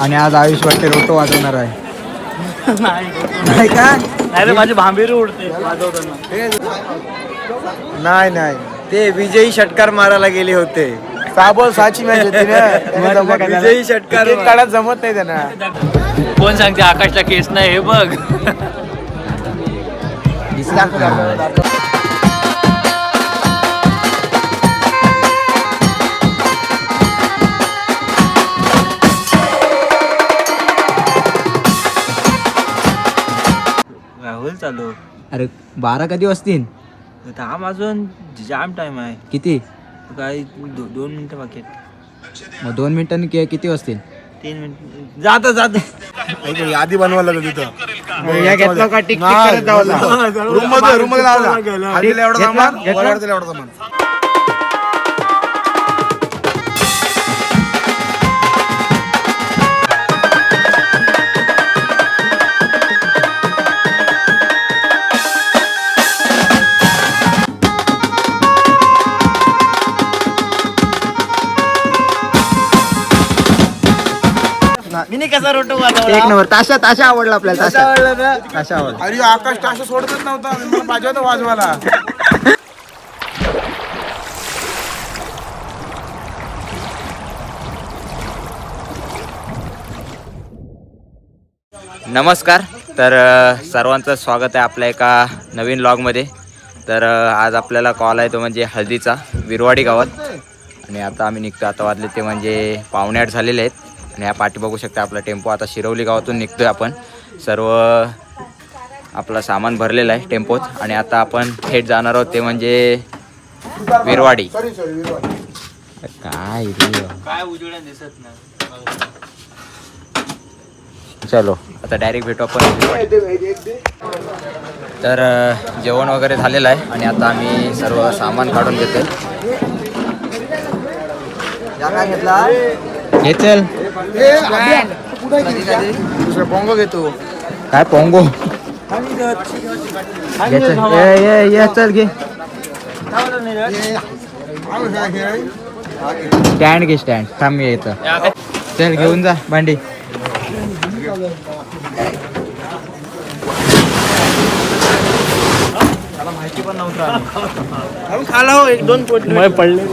आणि आज आयुष वाटते रोटो वाजवणार आहे. नाही का? अरे माझी भांबेरी उडते वाजवताना. नाही ते विजयी षटकार मारायला गेले होते. साबोल साची मॅच होती ना. विजयी षटकार काढायला जमत नाही त्यांना. कोण सांगते आकाशला केस नाही हे बघ. राहुल चालू. अरे 12 कधी वाजतील? थांब अजून जाम टाइम आहे. किती? काही 2 मिनिटं बाकी आहेत. मग 2 मिनिटांनी किती वाजतील? 3 मिनिट जात यादी बनवायला लागलं तिथं. या घेतला का? टिक करत जावं. रूम मध्ये लावला. आधीला एवढा सामान, वरवरतीला एवढा सामान. मी कसा रोटो एक नंबर. ताशा आवडला आपल्याला. ताशा आवडला. अरे आकाश ताशा सोडतच नव्हता. मला पाहिजे होतं वाजवायला. नमस्कार. तर सर्वांचं स्वागत आहे आपल्या एका नवीन व्लॉगमध्ये. तर आज आपल्याला कॉल आहे तो म्हणजे हळदीचा, विरवाडी गावात. आणि आता आम्ही निघतो. आता वाजले ते म्हणजे 7:45 झालेले आहेत. आणि ह्या पाठी बघू शकता आपला टेम्पो आता शिरवली गावातून निघतोय. आपण सर्व आपलं सामान भरलेलं आहे टेम्पोत. आणि आता आपण थेट जाणार आहोत ते म्हणजे विरवाडी. काय उजेडा दिसत नाही. चलो आता डायरेक्ट भेटू आपण. तर जेवण वगैरे झालेलं आहे आणि आता आम्ही सर्व सामान काढून घेतोय. हे चल. पोंगो घेतो. काय पोंगो? ये चल घे. स्टँड घे. स्टँड थांब येतं. चल घेऊन जा भांडी. माहिती पण नव्हतं. खाला हो 1-2 पोट पडले.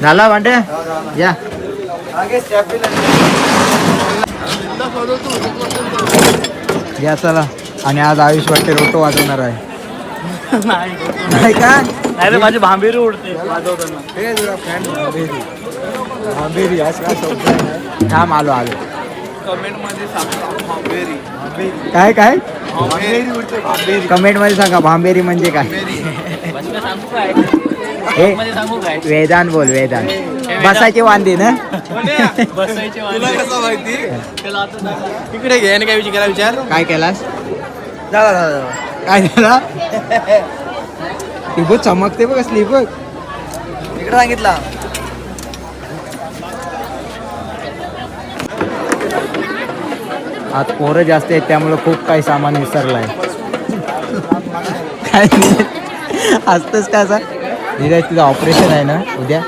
झाला भांड्या या. या चला. आणि आज आयुष वाटते रोटो वाजवणार आहे. नाही का? अरे माझी भांबेरी उडते वाजवताना. थांब आलो. कमेंट मध्ये सांगा भांबेरी. काय कमेंट मध्ये सांगा भांबेरी म्हणजे काय. सांगू काय? हे मध्ये सांगू काय? वेदांत बोल. वेदांत बसायचे वांदे ना. बसायचे तुला कसं माहिती? त्याला आता इकडे घे. काय विचार काय केलास? काय झाला? ती बघ चमकते बघ. असली बघ. इकडे सांगितला. आज पोरं जास्त आहेत त्यामुळे खूप काही सामान विसरलाय. काय नाही असतंच का असं. निराज तुझं ऑपरेशन आहे ना उद्या?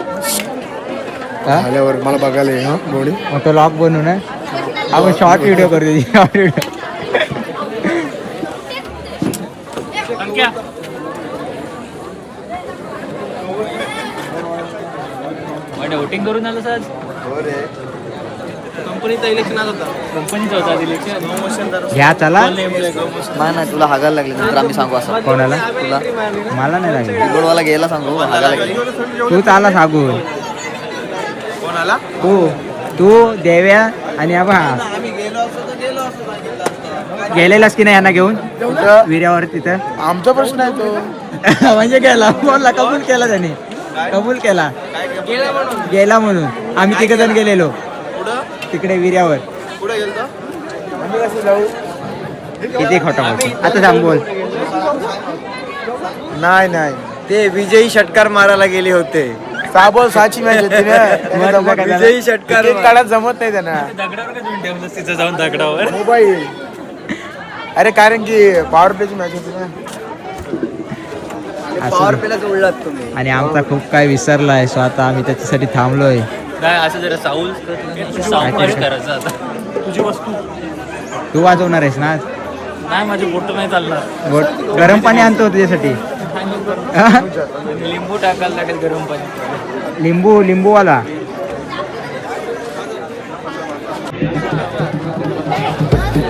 आल्यावर मला बघायला ये. गोडी मग तो लॉक बनवू ना. आपण शॉर्ट व्हिडिओ करू. Short video. वोटिंग करून आलं सर. कंपनीचा इलेक्शन आज होता. कंपनीचा होता इलेक्शन. घ्या चला. नाही तुला हागायला लागले नंतर आम्ही सांगू असं. कोणाला? तुला मला नाही लागलं. गोडवाला घ्यायला सांगू हागायला लागले. तू चाला सांगू. कोणाला? तू देव्या आणि आबा गेलेलास की नाही यांना घेऊन विर्यावर तिथं? आमचा प्रश्न आहे तो. म्हणजे गेला. बोलला कबूल केला त्याने. कबूल केला. गेला म्हणून आम्ही 3 जण गेलेलो तिकडे विर्यावर. पुढे गेलतो. आम्ही कसं जाऊ? किती खोटं बोलतो. आता सांग बोल. नाही ते विजयी षटकार मारायला गेले होते. साबोल साची मॅच होती ना. विजयी षटकार काढायला जमत नाही त्यांना. दगडावर का तुम्ही ठेवलं तिथं जाऊन दगडावर? मोबाईल. अरे कारण की पॉवर प्लेची मॅच होती ना. आणि आमचा खूप काय विसरलाय. सो आता आम्ही त्याच्यासाठी थांबलोय. काय असं जरा साऊल साऊंड करायचं आता. तुझी वस्तू तू वाजवणार आहेस ना आज? नाही, माझी बोट नाही चालणार. गरम पाणी आणतो तुझ्यासाठी. लिंबू टाकायला लागेल गरम पाणी. लिंबूवाला.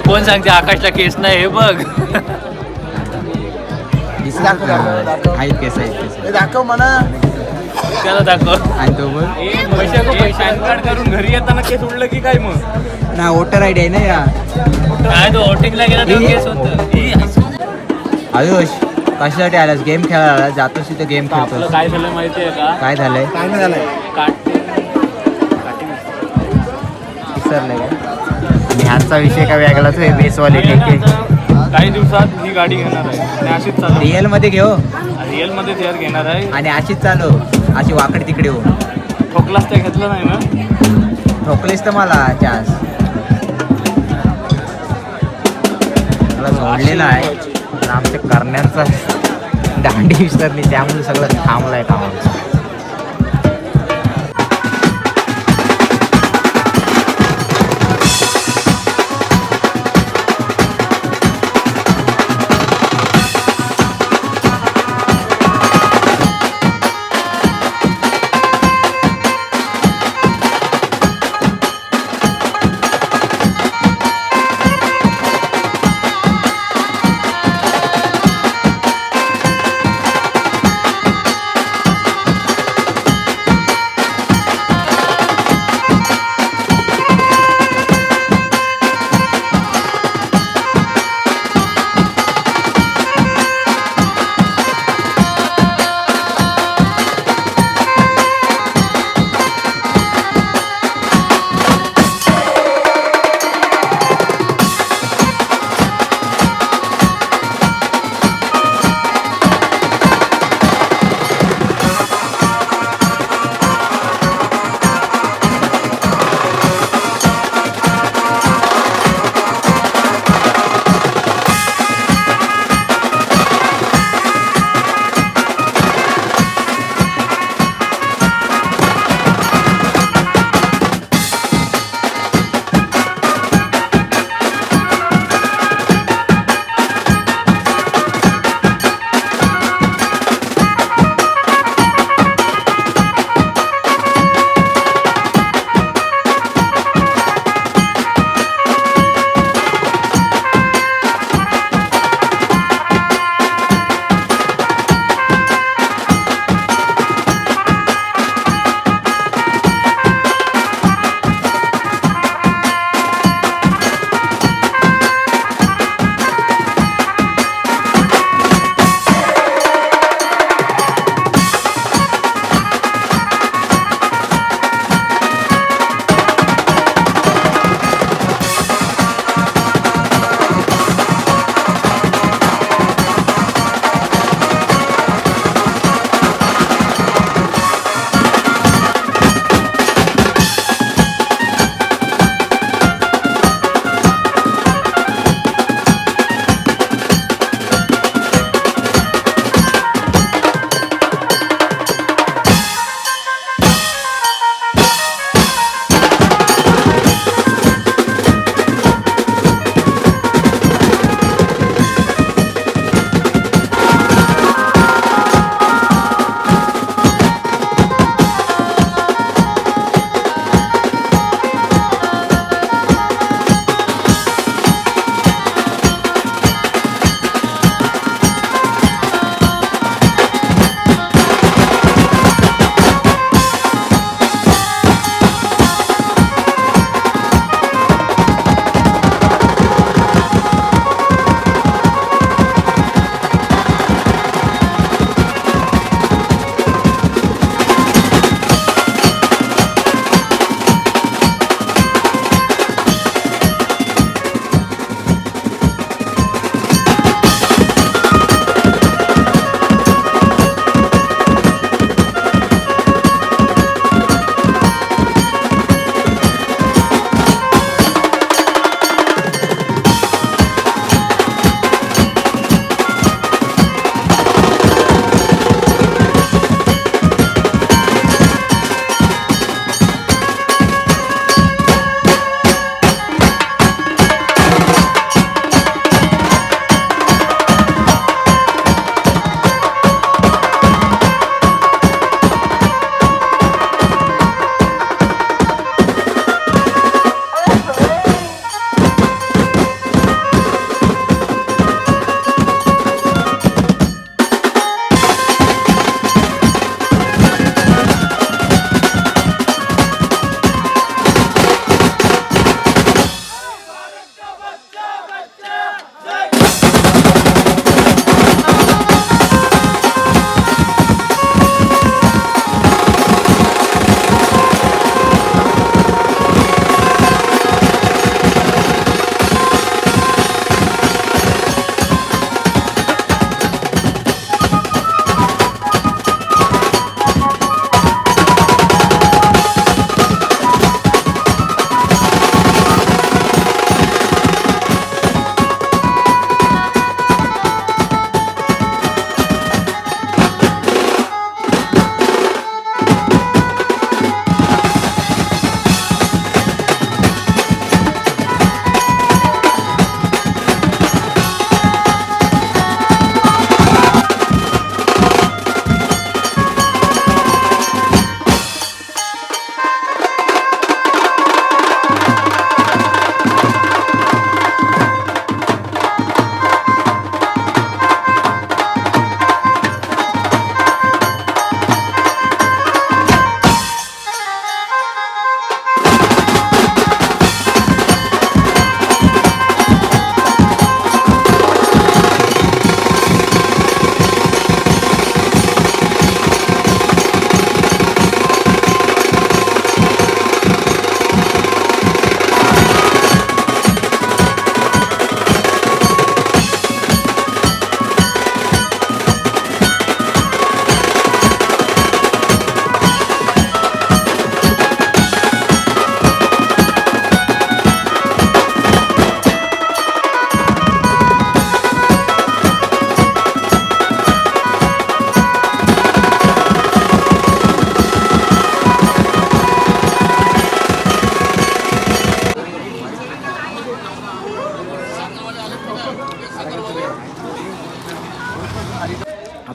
कोण सांगते आकाशला केस नाही हे बघ. दिसला का? आहेत केस आहेत. दाखव म्हणा. त्याला दाखव. आणि तो बघ पॅन कार्ड करून घरी येताना केस उडलं की काय मग? ना वोटर आयडी आहे ना या. काय तो वोटिंगला गेला तेव्हा केस होतं. आयुष कशासाठी आलास? गेम खेळायला जातोस तिथे गेम आपलं खेळतोस. काय झालं माहितीये का? काय झालंय? काय नाही झालंय. विसरलंय का? आणि ह्यांचा विषय काय वेगळाच आहे. बेसवाले ठेके. काही दिवसात ही गाडी घेणार आहे आणि अशीच चालू. रिअल मध्ये घेऊ रिअल मध्ये तयार घेणार आहे आणि अशीच चालू. अशी वाकड तिकडे हो. ठोकलाच त्या घेतलं नाही ना. ठोकलेस तर मला चास. मला सोडलेला आहे पण आमच्या करण्यांचा दांडी विसरली त्यामुळे सगळं थांबलाय कामाचं.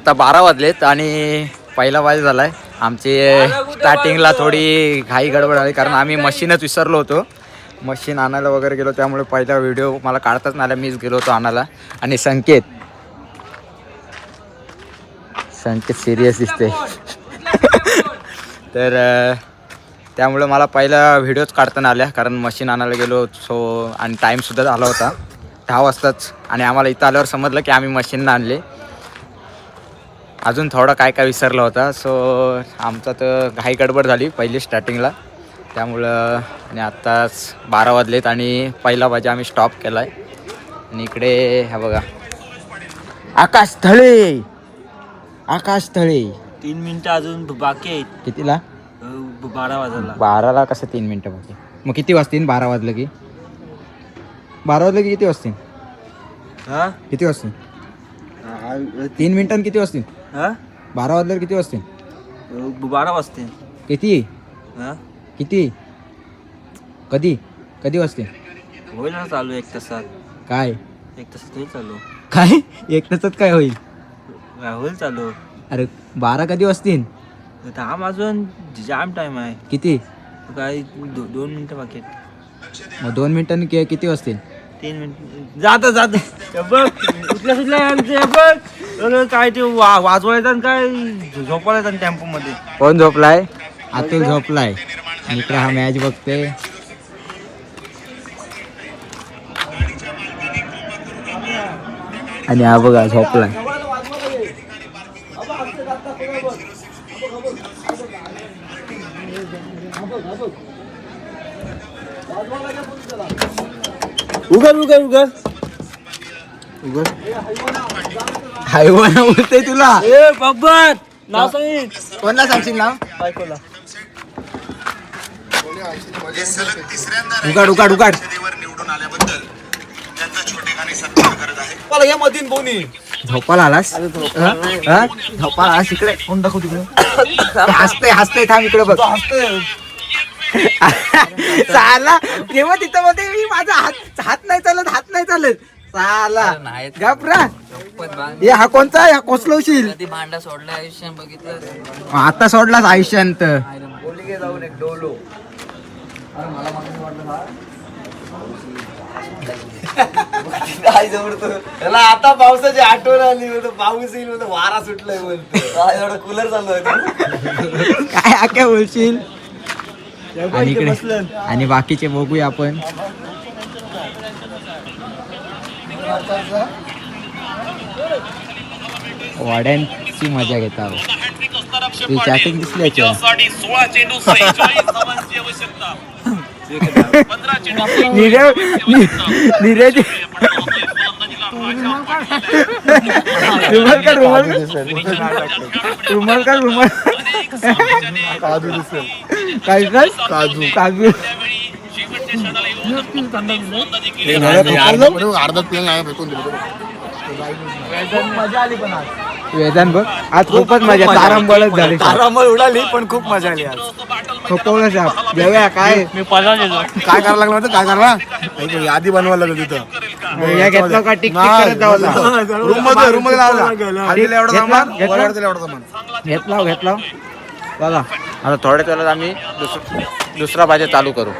आत्ता 12 वाजलेत आणि पहिला वाज झालाय. आमची स्टार्टिंगला थोडी घाई गडबड आली कारण आम्ही मशीनच विसरलो होतो. मशीन आणायला वगैरे गेलो त्यामुळे पहिला व्हिडिओ मला काढताच नाही आला. मीच गेलो होतो आणायला. आणि संकेत सिरियस दिसते तर त्यामुळे मला पहिला व्हिडिओच काढता नाही आल्या कारण मशीन आणायला गेलो. सो आणि टाईमसुद्धा झाला होता 10 वाजताच. आणि आम्हाला इथं आल्यावर समजलं की आम्ही मशीननं आणले. अजून थोडा काय काय विसरला होता. सो आमचा तर घाई गडबड झाली पहिली स्टार्टिंगला त्यामुळं. आणि आत्ताच 12 वाजलेत आणि पहिला भाजी आम्ही स्टॉप केला आहे. आणि इकडे हा बघा आकाश थळे 3 मिनिटं अजून बाकी आहेत. कितीला? 12 वाजायला. 12ला कसं 3 मिनिटं बाकी? मग किती वाजतील? 12 वाजलं की किती वाजतील? हा किती वाजतील? 3 मिनिटांनी किती वाजतील? 12 वाजल्यावर किती वाजतील? 12 वाजते. किती हा किती कधी वाजतील? होईल ना चालू 1 तासात. काय 1 तासात होईल चालू. काय 1 तासात काय होईल? होईल चालू. अरे 12 कधी वाजतील? थांब अजून जाम टाइम आहे. किती? काय 2 मिनिटं बाकी आहेत. मग 2 मिनिटांनी किती वाजतील? 3 मिनिट जात बघ उठल्या सुटल्या यांचे बघ काय ते वाजवायचं आणि काय झोपायचं टेम्पो मध्ये. कोण झोपलाय? अतुल झोपलाय. इकडे हा मॅच बघते. आणि हा बघा झोपलाय. उघड हायवाना बोलते तुला. ए बाबर नाव सांग. कोणाला सांगशील ना? बायकोला. उघड झोपाला आलास? झोपाला आलास इकडे? कोण दाखव तिकडे. हसते थांब इकडे बघ. चाला तेव्हा तिथं मध्ये मी माझा हात नाही चालत चाला घाबरा. हे हा कोणता? हा कोसलवशील. भांडा सोडला आयुष्यात बघितलं. आता सोडलास आयुष्यांत. त्याला आता पावसाची आठवण आली होतं. पाऊस येईल होतं, वारा सुटलाय बोलतो. कूलर चालू आहे. काय काय बोलशील? आणि इकडे आणि बाकीचे बघूया आपण. वाड्यांची मजा घेत आहोत. ती चॅटिंग दिसली नीरज रुमाल काजू अर्धा प्लेन आहे फेकून दिलं. मजा आली पण आज. वेदांत बघ आज खूपच मजा. तारांबळच झाली. तारांबळ उडाली पण खूप मजा आली आज. खोपवलं साहेब जेव्हा काय मी पळून येतो. काय करायला लागलं होतं? काय करला? यादी बनवायला लागलं तिथं. या घेतलं का? टिक करत जाऊ. रूम मध्ये लावला. आधीला एवढा सामान, वरवरतीला एवढा सामान. घेतला बघा. आता थोड्याच वेळात आम्ही दुसरा भाज्या चालू करू.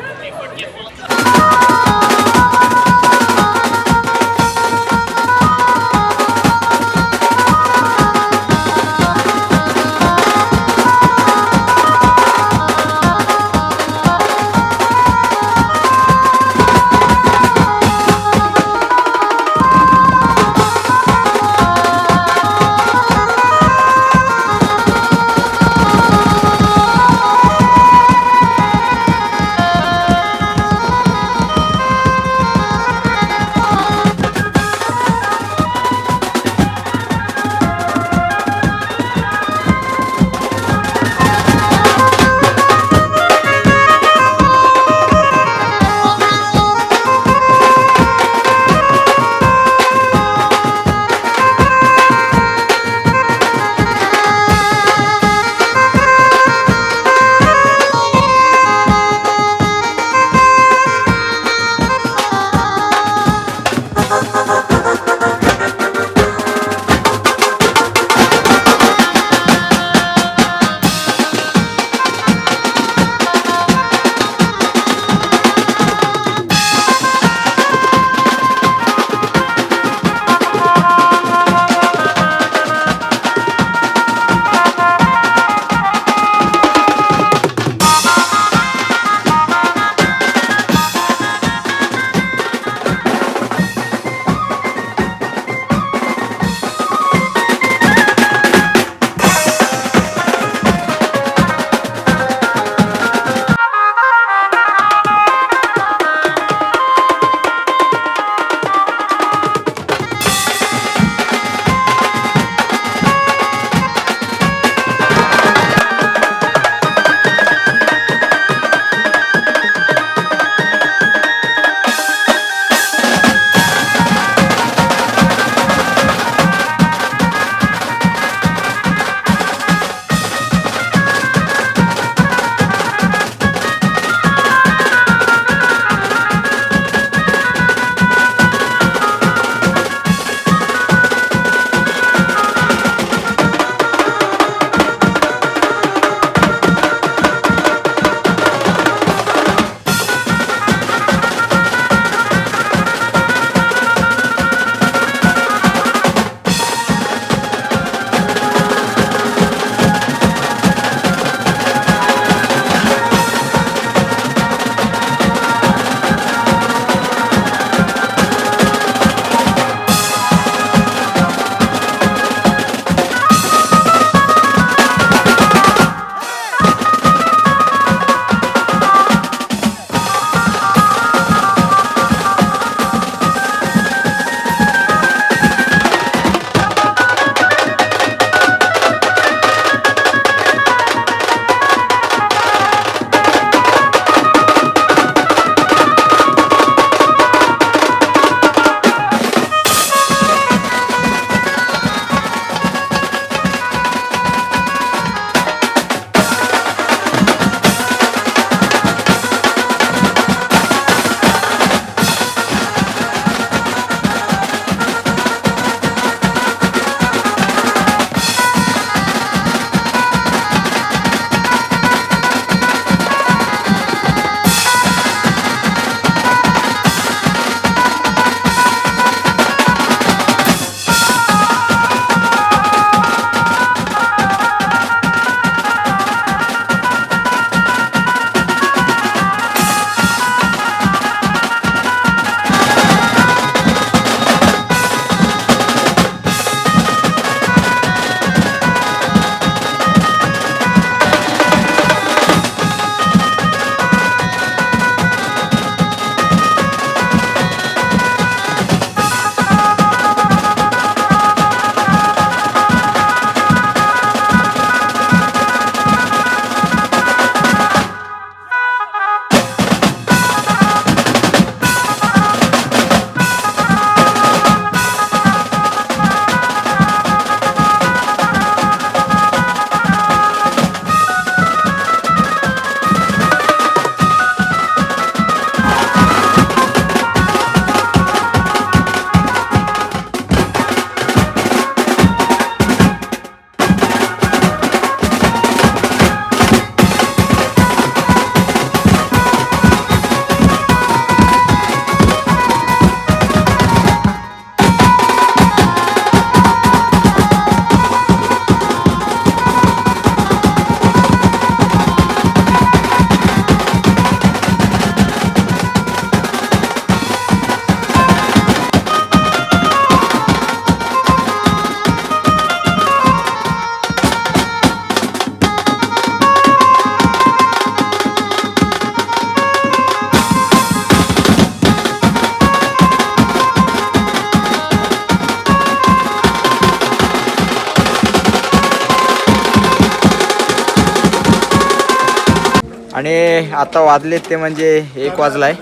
आणि आता वाजलेत ते म्हणजे 1 वाजलाय.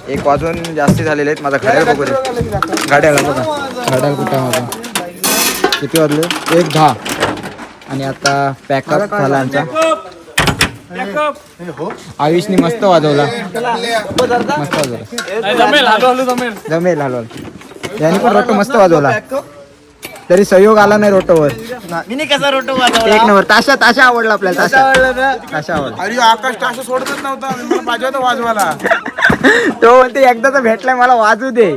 1 वाजून जास्ती झालेले आहेत. माझा घड्याळ बघू दे. घड्याळ बघा, घड्याळ कुठं आहे माझं? किती वाजले? 1:10. आणि आता पॅकअप झाला आमचा. आयुषनी मस्त वाजवला, मस्त वाजवला. जमेल हलवल. याने पण रोटो मस्त वाजवला, तरी सहयोग आला नाही रोटोवर. मी कसा रोटो 1 नंबर. ताशा आवडला आपल्याला. ताशा आवडला. अरे आकाश ताशा सोडतच नव्हता, पाहिजे होता वाजवायला. तो बोलते एकदाच भेटलाय मला वाजू दे.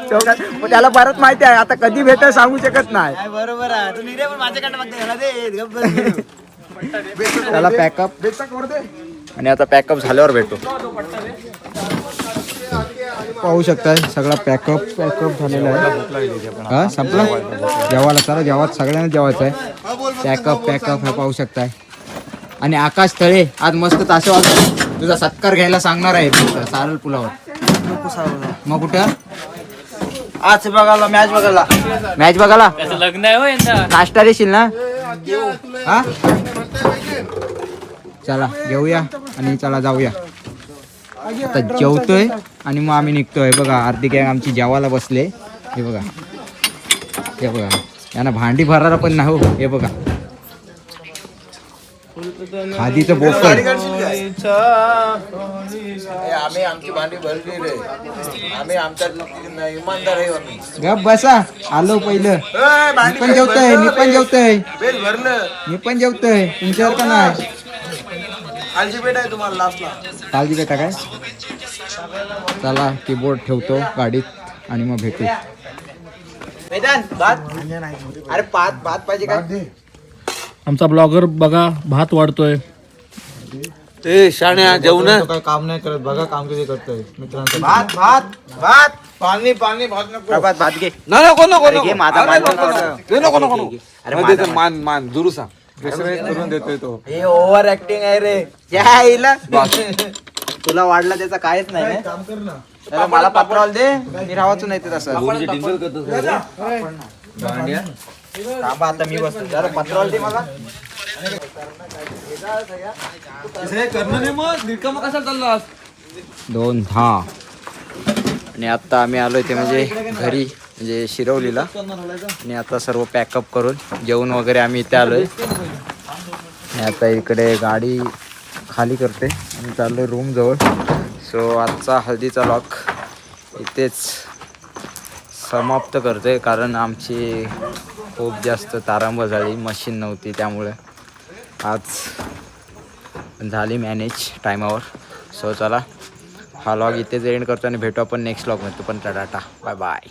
तो पण त्याला परत माहिती आहे आता कधी भेटेल सांगू शकत नाही. बरोबर आहे. तू निघे पण माझ्याकडनं फक्त ह्याला दे, गप्प बस. त्याला पॅकअप. आणि आता पॅकअप झाल्यावर भेटू. पाहू शकता सगळा पॅकअप झालेला आहे. हा संपला जेवायला. चला जेवायला सगळ्यांना जेवायचं आहे. पॅकअप हे पाहू शकताय. आणि आकाश तळे आज मस्त ताशा वाजवला. तुझा सत्कार घ्यायला सांगणार आहे सारल पुलावर. मग कुठं आज बघायला मॅच बघायला लग्न आहे हो यंदा. नाश्ता देशील ना? हा चला घेऊया आणि चला जाऊया. आता जेवतोय आणि मग आम्ही निघतोय. बघा अर्धी गॅंग आमची जेवायला बसले. हे बघा यांना भांडी भरायला पण नाही हो. हे बघा खादीचं बोकड. आम्ही आमची भांडी भरली रे. आम्ही आमच्या इमानदार आहे. गप बसा. आलो पहिलं. मी पण जेवतोय. तुमच्यावर का नाही? कालची भेट आहे तुम्हाला लास्टला. काळजी बेटा काय. चला कीबोर्ड ठेवतो गाडीत आणि मग भेटू. अरे भात पाहिजे काय? आमचा ब्लॉगर बघा भात वाढतोय. ए शाण्या जेवण काय काम नाही करत बघा, काम किती करतोय मित्रांचं. भात पाणी भात नको. भात घे. नको घे माझा भात. अरे माझा मान दुरुसा करून देतोय तो. हे ओव्हर ऍक्टिंग आहे रे. यायला तुला वाढला त्याचा कायच नाही ना. त्याला मला पात्रावल दे. मी राहायचं नाही ते तसं. थांबा आता मी बसतो. जरा पात्रावल दे मला. दोन 10. आणि आता आम्ही आलोय ते म्हणजे घरी म्हणजे शिरवलीला. आणि आता सर्व पॅकअप करून जेवण वगैरे आम्ही इथे आलोय. आणि आता इकडे गाडी खाली करते आणि चाललोय रूम जवळ. सो आजचा हळदीचा लॉक इथेच समाप्त करतोय, कारण आमची खूप जास्त तारांबळ झाली. मशीन नव्हती त्यामुळे आज झाली मॅनेज टायमावर. सो चला हा लॉग इथेच एंड करतो आणि भेटू आपण नेक्स्ट लॉगमध्ये. पण टाटा बाय बाय.